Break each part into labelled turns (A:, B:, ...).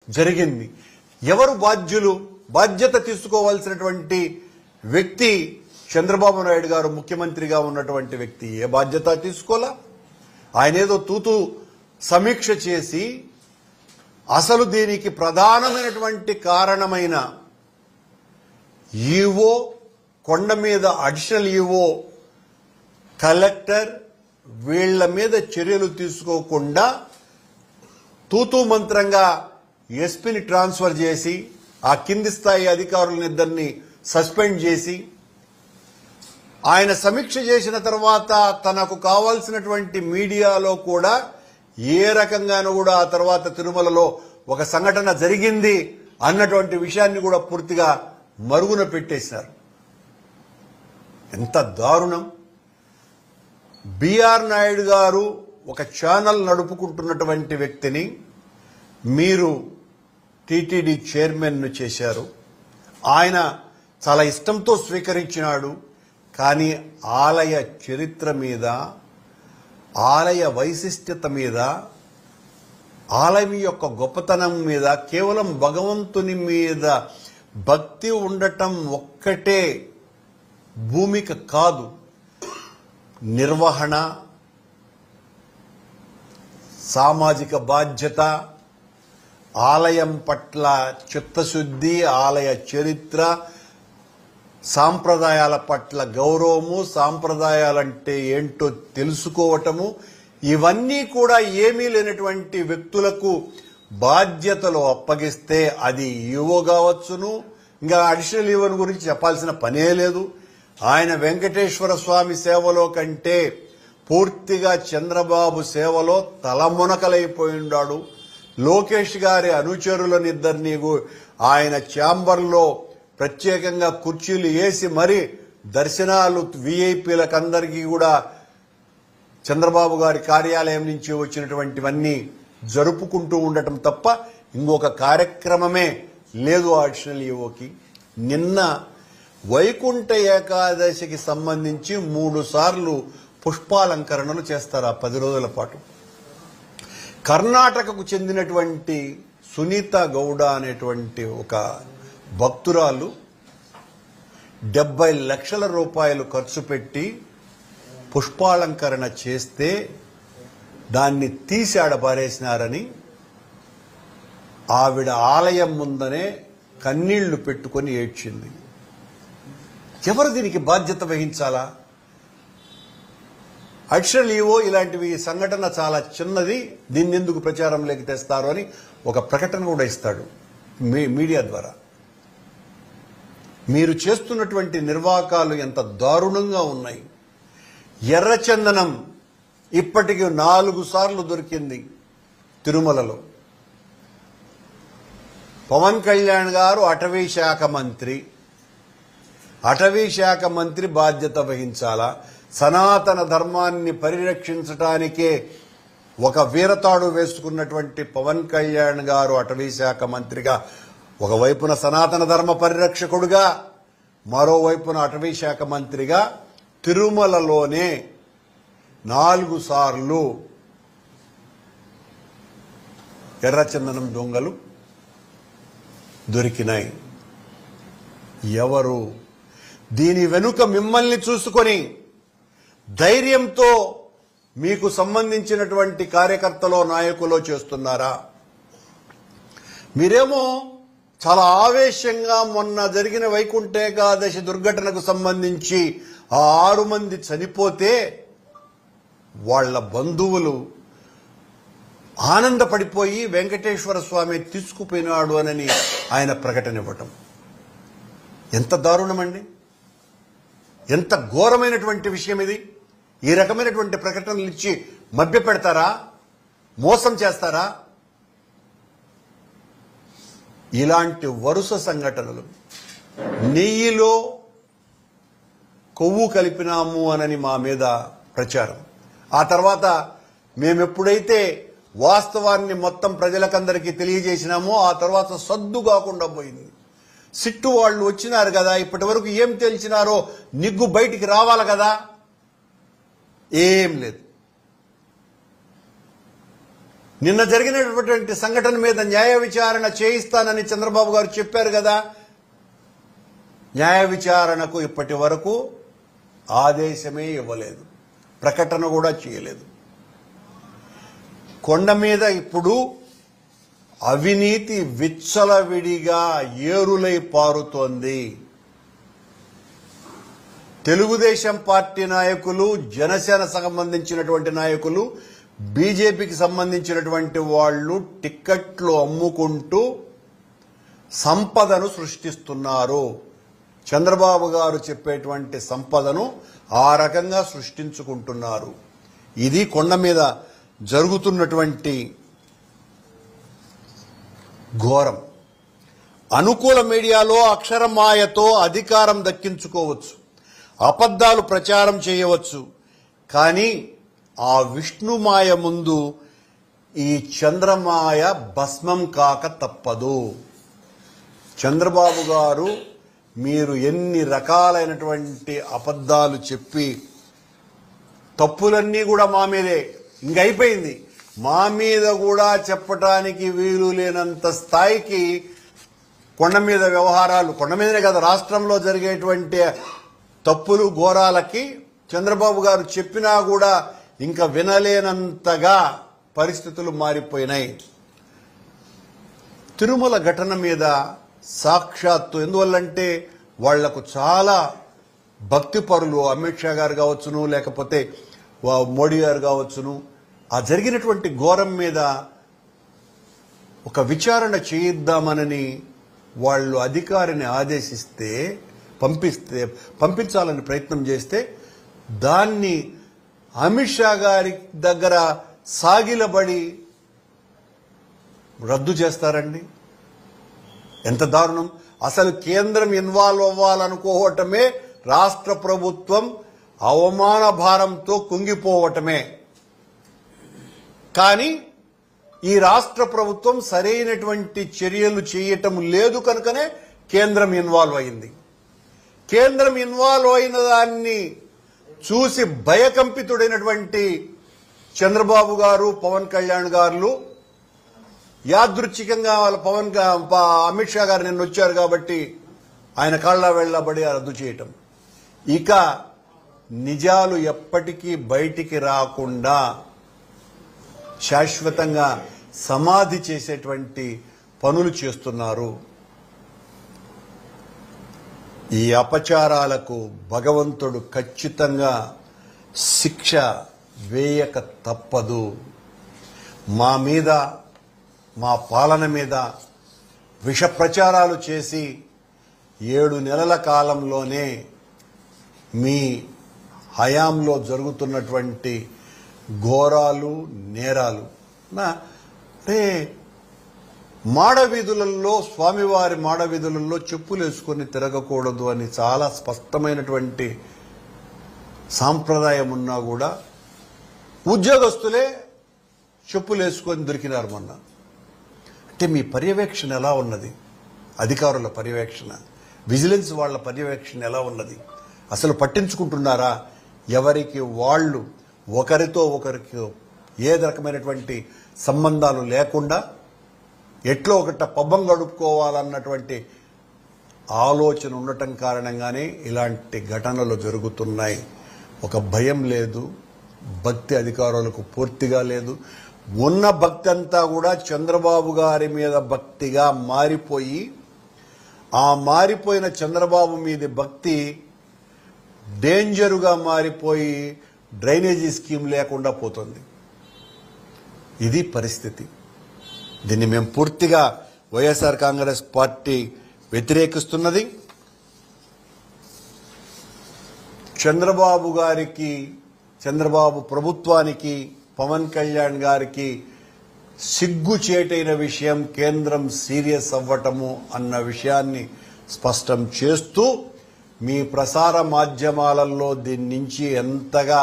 A: జరిగింది. ఎవరు బాధ్యులు? బాధ్యత తీసుకోవాల్సినటువంటి వ్యక్తి చంద్రబాబు నాయుడు గారు, ముఖ్యమంత్రిగా ఉన్నటువంటి వ్యక్తి. ఏ బాధ్యత తీసుకోలా. ఆయన ఏదో తూతూ సమీక్ష చేసి అసలు దీనికి ప్రధానమైనటువంటి కారణమైన ఈవో, కొండ మీద అడిషనల్ ఈవో, కలెక్టర్ వీళ్ల మీద చర్యలు తీసుకోకుండా తూతూ మంత్రంగా ఎస్పీని ట్రాన్స్ఫర్ చేసి ఆ కింది స్థాయి అధికారులనిద్దరిని సస్పెండ్ చేసి ఆయన సమీక్ష చేసిన తర్వాత తనకు కావాల్సినటువంటి మీడియాలో కూడా ఏ రకంగానూ కూడా ఆ తర్వాత తిరుమలలో ఒక సంఘటన జరిగింది అన్నటువంటి విషయాన్ని కూడా పూర్తిగా మరుగున పెట్టేశారు. ఎంత దారుణం! బిఆర్ నాయుడు గారు ఒక ఛానల్ నడుపుకుంటున్నటువంటి వ్యక్తిని మీరు టీటీడీ చైర్మన్ ను చేశారు. ఆయన చాలా ఇష్టంతో స్వీకరించినాడు. కానీ ఆలయ చరిత్ర మీద, ఆలయ వైశిష్ట్యత మీద, ఆలయం యొక్క గొప్పతనం మీద, కేవలం భగవంతుని మీద భక్తి ఉండటం ఒక్కటే భూమిక కాదు. నిర్వహణ, సామాజిక బాధ్యత, ఆలయం పట్ల చిత్తశుద్ధి, ఆలయ చరిత్ర, సాంప్రదాయాల పట్ల గౌరవము, సాంప్రదాయాలంటే ఏంటో తెలుసుకోవటము, ఇవన్నీ కూడా ఏమీ లేనటువంటి వ్యక్తులకు బాధ్యతలు అప్పగిస్తే అది ఈవో కావచ్చును, ఇంకా అడిషనల్ ఈవో గురించి చెప్పాల్సిన పనే లేదు. ఆయన వెంకటేశ్వర స్వామి సేవలో కంటే పూర్తిగా చంద్రబాబు సేవలో తలమునకలైపోయినాడు. లోకేష్ గారి అనుచరులనిద్దరినీ ఆయన ఛాంబర్లో ప్రత్యేకంగా కుర్చీలు వేసి మరి దర్శనాలు వీఐపీలకందరికీ కూడా చంద్రబాబు గారి కార్యాలయం నుంచి వచ్చినటువంటివన్నీ జరుపుకుంటూ ఉండటం తప్ప ఇంకొక కార్యక్రమమే లేదు అడిషనల్ ఈవోకి. నిన్న వైకుంఠ ఏకాదశికి సంబంధించి 3 సార్లు పుష్పాలంకరణలు చేస్తారు ఆ 10 రోజుల పాటు. కర్ణాటకకు చెందినటువంటి సునీత గౌడ అనేటువంటి ఒక భక్తురాలు 70 లక్షల రూపాయలు ఖర్చు పెట్టి పుష్పాలంకరణ చేస్తే దాన్ని తీసి ఆడపారేసినారని ఆవిడ ఆలయం ముందనే కన్నీళ్లు పెట్టుకొని ఏడ్చింది. ఎవరు దీనికి బాధ్యత వహించాలా? అడిషనల్ ఈవో ఇలాంటివి సంఘటన చాలా చిన్నది, దీన్ని ఎందుకు ప్రచారంలోకి తెస్తారు అని ఒక ప్రకటన కూడా ఇస్తాడు మీడియా ద్వారా. మీరు చేస్తున్నటువంటి నిర్వాకాలు ఎంత దారుణంగా ఉన్నాయి. ఎర్రచందనం ఇప్పటికి 4 సార్లు దొరికింది తిరుమలలో. పవన్ కళ్యాణ్ గారు అటవీ శాఖ మంత్రి బాధ్యత వహించాలా? సనాతన ధర్మాన్ని పరిరక్షించడానికే ఒక వీరతాడు వేసుకున్నటువంటి పవన్ కళ్యాణ్ గారు అటవీ శాఖ మంత్రిగా ఒకవైపున సనాతన ధర్మ పరిరక్షకుడుగా, మరోవైపున అటవీ శాఖ మంత్రిగా తిరుమలలోనే 4 సార్లు ఎర్రచందనం దొంగలు దొరికినాయి. ఎవరు దీని వెనుక మిమ్మల్ని చూసుకొని ధైర్యంతో మీకు సంబంధించినటువంటి కార్యకర్తలో నాయకులో చేస్తున్నారా? మీరేమో చాలా ఆవేశంగా మొన్న జరిగిన వైకుంఠ ఏకాదశి దుర్ఘటనకు సంబంధించి ఆ 6 మంది చనిపోతే వాళ్ల బంధువులు ఆనందపడిపోయి వెంకటేశ్వర స్వామి తీసుకుపోయినాడు అని ఆయన ప్రకటన ఇవ్వటం ఎంత దారుణమండి! ఎంత ఘోరమైనటువంటి విషయం ఇది! ఈ రకమైనటువంటి ప్రకటనలు ఇచ్చి మభ్యపెడతారా? మోసం చేస్తారా? ఇలాంటి వరుస సంఘటనలు. నెయ్యిలో కొవ్వు కలిపినాము అనని మా మీద ప్రచారం. ఆ తర్వాత మేమెప్పుడైతే వాస్తవాన్ని మొత్తం ప్రజలకందరికీ తెలియజేసినామో ఆ తర్వాత సద్దు కాకుండా పోయింది. సిట్టు వాళ్ళు వచ్చినారు కదా, ఇప్పటి వరకు ఏం తెలిసినారో నిగ్గు బయటికి రావాలి కదా, ఏం లేదు. నిన్న జరిగినటువంటి సంఘటన మీద న్యాయ విచారణ చేయిస్తానని చంద్రబాబు గారు చెప్పారు కదా. న్యాయ విచారణకు ఇప్పటి వరకు ఆదేశమే ఇవ్వలేదు, ప్రకటన కూడా చేయలేదు. కొండ మీద ఇప్పుడు అవినీతి విచ్చలవిడిగా ఏరులై పారుతోంది. తెలుగుదేశం పార్టీ నాయకులు, జనసేన సంబంధించినటువంటి నాయకులు, బీజేపీకి సంబంధించినటువంటి వాళ్ళు టిక్కెట్లు అమ్ముకుంటూ సంపదను సృష్టిస్తున్నారు. చంద్రబాబు గారు చెప్పేటువంటి సంపదను ఆ రకంగా సృష్టించుకుంటున్నారు. ఇది కొండ మీద జరుగుతున్నటువంటి ఘోరం. అనుకూల మీడియాలో అక్షరమాయతో అధికారం దక్కించుకోవచ్చు, అబద్ధాలు ప్రచారం చేయవచ్చు. కానీ ఆ విష్ణుమాయ ముందు ఈ చంద్రమాయ భస్మం కాక తప్పదు. చంద్రబాబు గారు మీరు ఎన్ని రకాలైనటువంటి అబద్ధాలు చెప్పి తప్పులన్నీ కూడా మా మీదే, ఇంకైపోయింది, మా మీద కూడా చెప్పటానికి వీలు లేనంత స్థాయికి కొండ మీద వ్యవహారాలు, కొండ మీదనే కదా రాష్ట్రంలో జరిగేటువంటి తప్పులు ఘోరాలకి చంద్రబాబు గారు చెప్పినా కూడా ఇంకా వినలేనంతగా పరిస్థితులు మారిపోయినాయి. తిరుమల ఘటన మీద సాక్షాత్తు, ఎందువల్లంటే వాళ్లకు చాలా భక్తి పరులు, అమిత్ షా గారు కావచ్చును, లేకపోతే మోడీ గారు కావచ్చును, ఆ జరిగినటువంటి ఘోరం మీద ఒక విచారణ చేయిద్దామనని వాళ్ళు అధికారిని ఆదేశిస్తే, పంపించాలని ప్రయత్నం చేస్తే దాన్ని అమిత్ షా గారి దగ్గర సాగిలబడి రద్దు చేస్తారండి. ఎంత దారుణం. అసలు కేంద్రం ఇన్వాల్వ్ అవ్వాలనుకోవటమే రాష్ట్ర ప్రభుత్వం అవమాన భారంతో కుంగిపోవటమే. కానీ ఈ రాష్ట్ర ప్రభుత్వం సరైనటువంటి చర్యలు చేయటం లేదు కనుకనే కేంద్రం ఇన్వాల్వ్ అయింది. కేంద్రం ఇన్వాల్వ్ అయిన దాన్ని చూసి భయకంపితుడైనటువంటి చంద్రబాబు గారు, పవన్ కళ్యాణ్ గారు యాదృచ్ఛికంగా వాళ్ళ అమిత్ షా గారు నిన్న వచ్చారు కాబట్టి ఆయన కాళ్ళ వెళ్ళబడి రద్దు చేయటం. ఇక నిజాలు ఎప్పటికీ బయటికి రాకుండా శాశ్వతంగా సమాధి చేసేటువంటి పనులు చేస్తున్నారు. ఈ అపచారాలకు భగవంతుడు ఖచ్చితంగా శిక్ష వేయక తప్పదు. మా మీద, మా పాలన మీద విష ప్రచారాలు చేసి 7 నెలల కాలంలోనే మీ హయాంలో జరుగుతున్నటువంటి ఘోరాలు, నేరాలు అంటే మాడవీధులలో, స్వామివారి మాడవీధులలో చెప్పులు వేసుకొని తిరగకూడదు అని చాలా స్పష్టమైనటువంటి సాంప్రదాయం ఉన్నా కూడా ఉద్యోగస్తులే చెప్పులు వేసుకొని దొరికినారు మొన్న. అంటే మీ పర్యవేక్షణ ఎలా ఉన్నది? అధికారుల పర్యవేక్షణ, విజిలెన్స్ వాళ్ళ పర్యవేక్షణ ఎలా ఉన్నది? అసలు పట్టించుకుంటున్నారా? ఎవరికి వాళ్ళు ఒకరితో ఒకరికి ఏ రకమైనటువంటి సంబంధాలు లేకుండా ఎట్లో ఒకట పబ్బం గడుపుకోవాలన్నటువంటి ఆలోచన ఉండటం కారణంగానే ఇలాంటి ఘటనలు జరుగుతున్నాయి. ఒక భయం లేదు, భక్తి అధికారులకు పూర్తిగా లేదు. ఉన్న భక్తి అంతా కూడా చంద్రబాబు గారి మీద భక్తిగా మారిపోయి, ఆ మారిపోయిన చంద్రబాబు మీద భక్తి డేంజరుగా మారిపోయి డ్రైనేజీ స్కీమ్ లేకుండా పోతుంది. ఇది పరిస్థితి. దీన్ని మేము పూర్తిగా వైఎస్ఆర్ కాంగ్రెస్ పార్టీ వ్యతిరేకిస్తున్నది. చంద్రబాబు గారికి, చంద్రబాబు ప్రభుత్వానికి, పవన్ కళ్యాణ్ గారికి సిగ్గుచేటైన విషయం కేంద్రం సీరియస్ అవ్వటము అన్న విషయాన్ని స్పష్టం చేస్తూ మీ ప్రసార మాధ్యమాలలో దీని నుంచి ఎంతగా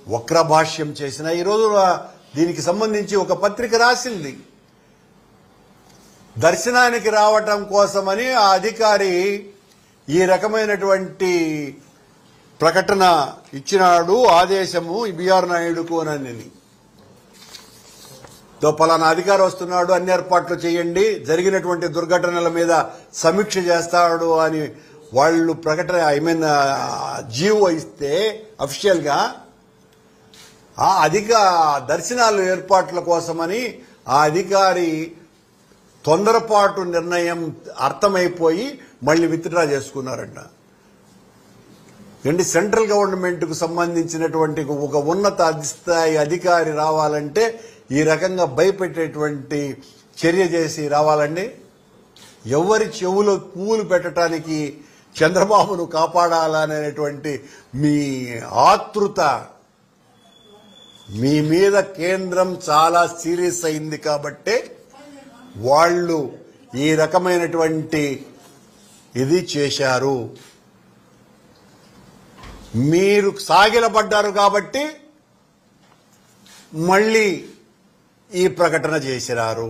A: వక్రభాష్యం చేసినా, ఈరోజు దీనికి సంబంధించి ఒక పత్రిక రాసింది. దర్శనానికి రావటం కోసమని ఆ అధికారి ఈ రకమైనటువంటి ప్రకటన ఇచ్చినాడు, ఆదేశము బిఆర్ నాయుడుకు అని. పలానా అధికారి వస్తున్నాడు, అన్ని ఏర్పాట్లు చేయండి, జరిగినటువంటి దుర్ఘటనల మీద సమీక్ష చేస్తాడు అని వాళ్ళు ప్రకటన జీవో ఇస్తే అఫీషియల్ గా ఆ దర్శనాలు ఏర్పాట్ల కోసమని ఆ అధికారి తొందరపాటు నిర్ణయం అర్థమైపోయి మళ్ళీ విత్డ్రా చేసుకున్నారంట. ఏంటి, సెంట్రల్ గవర్నమెంట్ కు సంబంధించినటువంటి ఒక ఉన్నత స్థాయి అధికారి రావాలంటే ఈ రకంగా భయపెట్టేటువంటి చర్య చేసి రావాలండి? ఎవరి చెవులో పువ్వులు పెట్టడానికి చంద్రబాబును కాపాడాలనేటువంటి మీ ఆతృత, మీ మీద కేంద్రం చాలా సీరియస్ అయింది కాబట్టే వాళ్ళు ఈ రకమైనటువంటి ఇది చేశారు. మీరు సాగిలపడ్డారు కాబట్టి మళ్ళీ ఈ ప్రకటన చేసినారు.